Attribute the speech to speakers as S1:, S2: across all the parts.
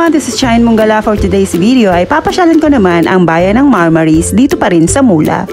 S1: everyone, this is Shine Mungala. For today's video ay papasyalan ko naman ang bayan ng Marmaris dito pa rin sa Mula.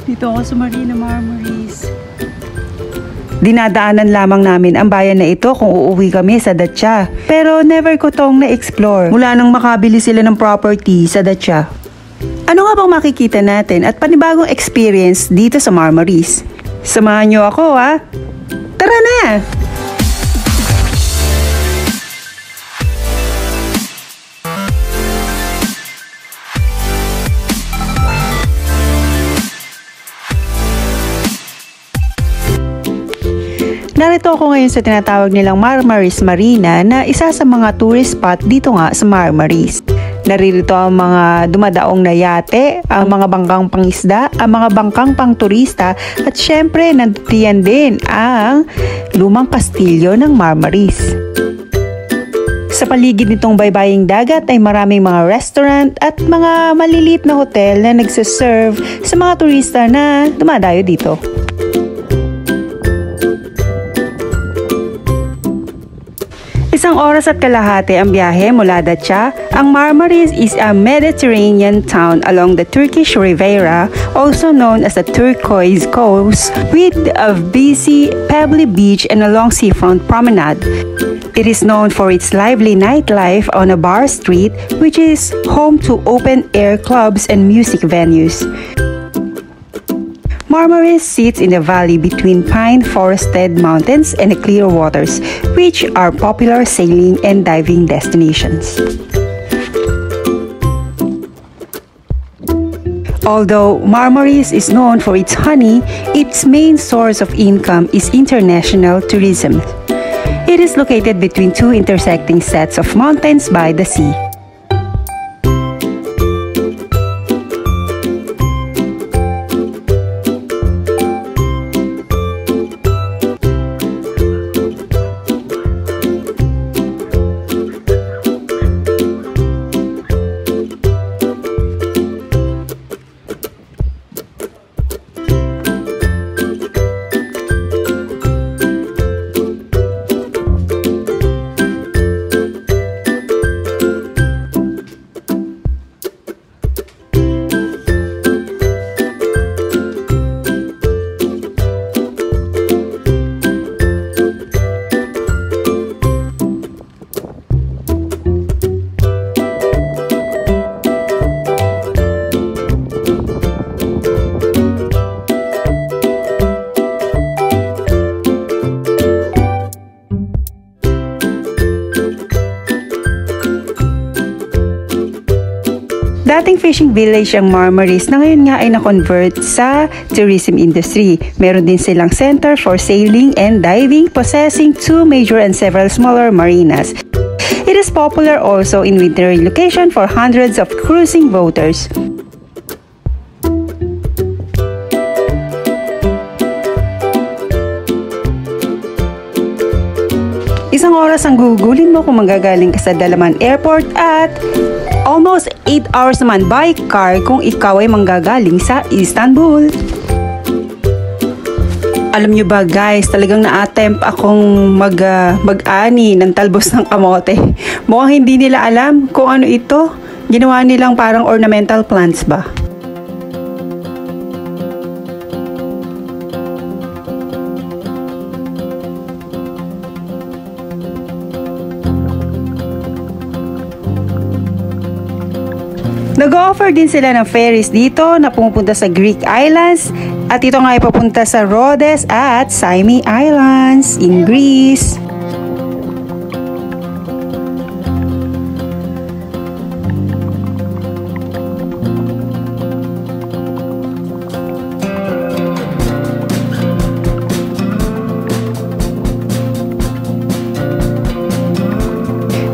S1: Dito ako sa Marina Marmaris. Dinadaanan lamang namin ang bayan na ito kung uuwi kami sa Dacia. Pero never ko tong na-explore mula nang makabili sila ng property sa Dacia. Ano nga bang makikita natin at panibagong experience dito sa Marmaris? Samahan niyo ako ha! Tara na! Narito ako ngayon sa tinatawag nilang Marmaris Marina na isa sa mga tourist spot dito nga sa Marmaris. Naririto ang mga dumadaong na yate, ang mga bangkang pangisda, ang mga bangkang pangturista at syempre nandiyan din ang lumang kastilyo ng Marmaris. Sa paligid nitong baybaying dagat ay maraming mga restaurant at mga maliliit na hotel na nagsaserve sa mga turista na dumadayo dito. Isang oras at kalahati ang biyahe mula Dacia. Ang Marmaris is a Mediterranean town along the Turkish Riviera, also known as the Turquoise Coast, with a busy, pebbly beach and a long seafront promenade. It is known for its lively nightlife on a bar street, which is home to open-air clubs and music venues. Marmaris sits in the valley between pine-forested mountains and clear waters, which are popular sailing and diving destinations. Although Marmaris is known for its honey, its main source of income is international tourism. It is located between two intersecting sets of mountains by the sea. Dating fishing village ang Marmaris na ngayon nga ay na-convert sa tourism industry. Meron din silang center for sailing and diving, possessing two major and several smaller marinas. It is popular also in winter location for hundreds of cruising boaters. Isang oras ang gugulin mo kung manggagaling ka sa Dalaman Airport at almost 8 hours naman by car kung ikaw ay manggagaling sa Istanbul. Alam nyo ba guys, talagang na-attempt akong mag-ani ng talbos ng kamote. Mukhang hindi nila alam kung ano ito. Ginawa nilang parang ornamental plants ba? Nag-offer din sila ng ferries dito na pumupunta sa Greek Islands at ito nga ay papunta sa Rhodes at Symi Islands in Greece.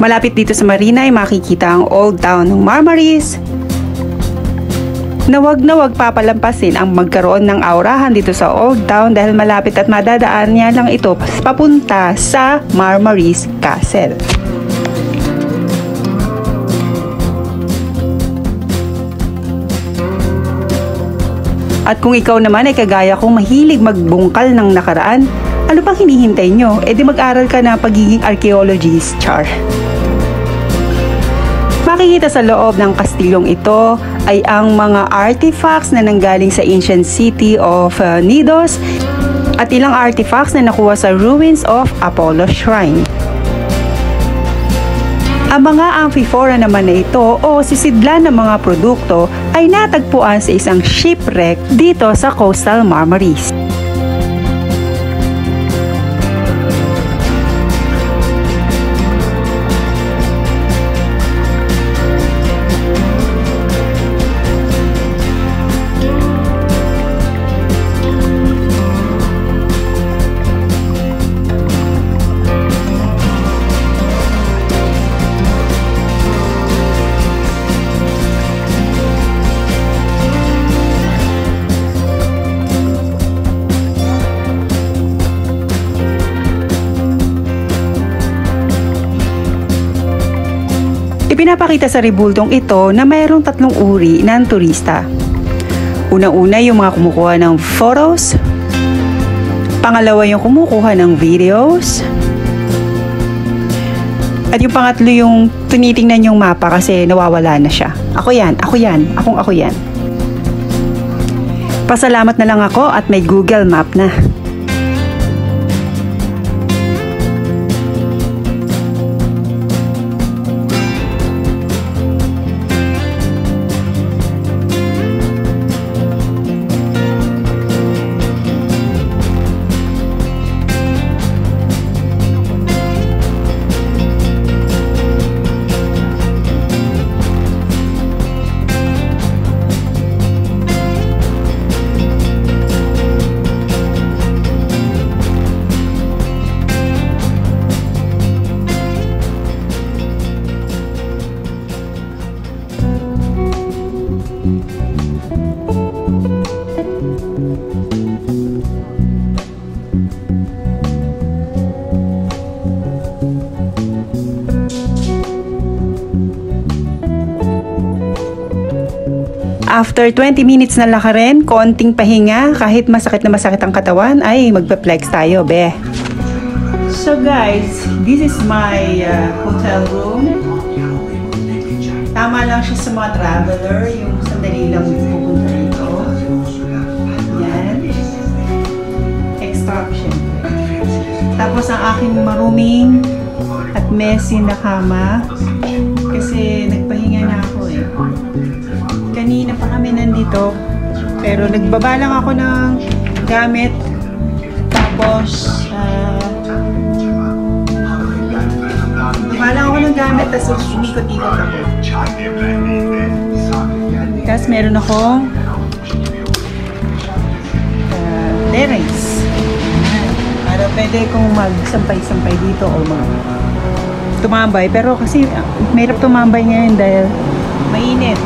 S1: Malapit dito sa marina ay makikita ang Old Town ng Marmaris. Na wag papalampasin ang magkaroon ng aurahan dito sa Old Town dahil malapit at madadaan niya lang ito papunta sa Marmaris Castle. At kung ikaw naman ay kagaya kong mahilig magbungkal ng nakaraan, Ano bang hinihintay nyo? E di mag-aral ka na pagiging archaeologist, char. Makikita sa loob ng kastilong ito ay ang mga artifacts na nanggaling sa ancient city of Knidos at ilang artifacts na nakuha sa ruins of Apollo Shrine. Ang mga amphifora naman na ito o sisidlan ng mga produkto ay natagpuan sa isang shipwreck dito sa Coastal Marmaris. Ipinapakita sa rebuldong ito na mayroong tatlong uri ng turista. Unang-una yung mga kumukuha ng photos. Pangalawa yung kumukuha ng videos. At yung pangatlo yung tinitingnan yung mapa kasi nawawala na siya. Ako yan, ako yan. Pasalamat na lang ako at may Google Map na. After 20 minutes na lakarin, konting pahinga, kahit masakit ang katawan, ay magpa-flex tayo, be. So guys, this is my hotel room. Tama lang siya sa mga traveler, yung sandali lang pupunta rito. Yan. Extra option. Tapos ang aking maruming at messy na kama, kasi nagpahinga na ako eh. Kanina pa kami nandito, pero nagbaba lang ako ng gamit, tapos nagbaba lang ako ng gamit, tapos umikot-ikot ako. Tapos meron akong terrace para pwede kong magsampay-sampay dito o tumambay, pero kasi mahirap tumambay ngayon dahil mainit.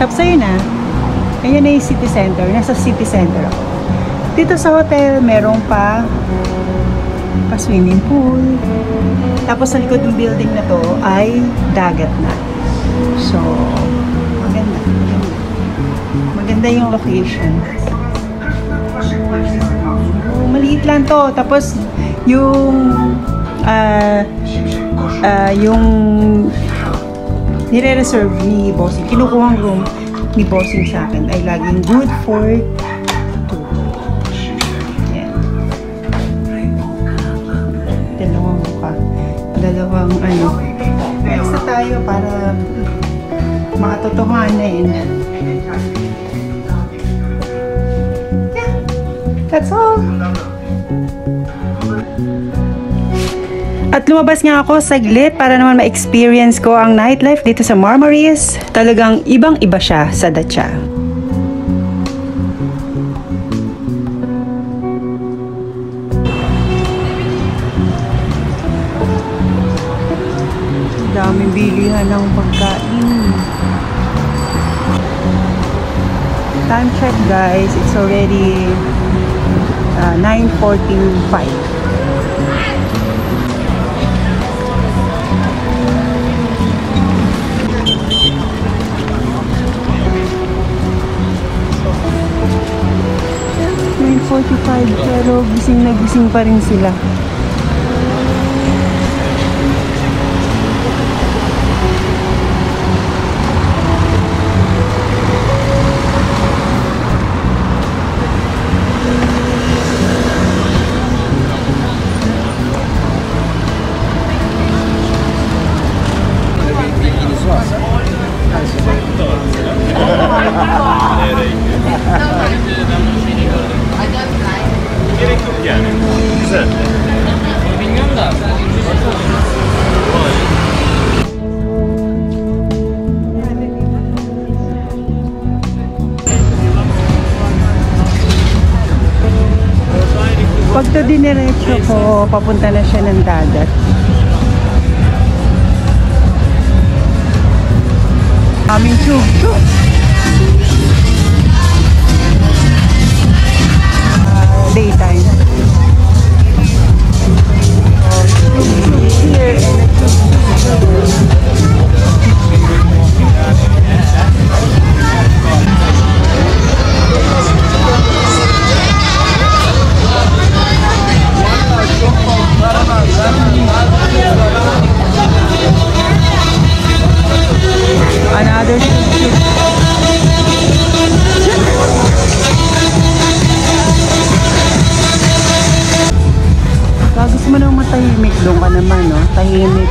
S1: Tapos ayun na, ayan na yung city center. Nasa city center ako. Dito sa hotel, merong pa swimming pool. Tapos sa likod ng building na to ay dagat na. So, maganda. Maganda yung location. Maliit lang to. Tapos yung nire-reserve ni Bossing, kinukuhang room ni Bossing sa akin ay laging good for 2. Yan. Dalawang extra tayo para makatotohanin. Yeah, that's all. At lumabas nga ako saglit para naman ma-experience ko ang nightlife dito sa Marmaris. Talagang ibang-iba siya sa Dacha. Daming bilihan ng pagkain. Time check guys, it's already 9:45. 9:45 pero gising na gising pa rin sila.
S2: Gerek yok yani. Güzel. Bilmiyorum da.
S1: Pag to diniretso ko, papunta na siya ng dagat. Aming tube. Daytime. Here and another gusto mo nang matahimik, doon ka naman, no? Tahimik.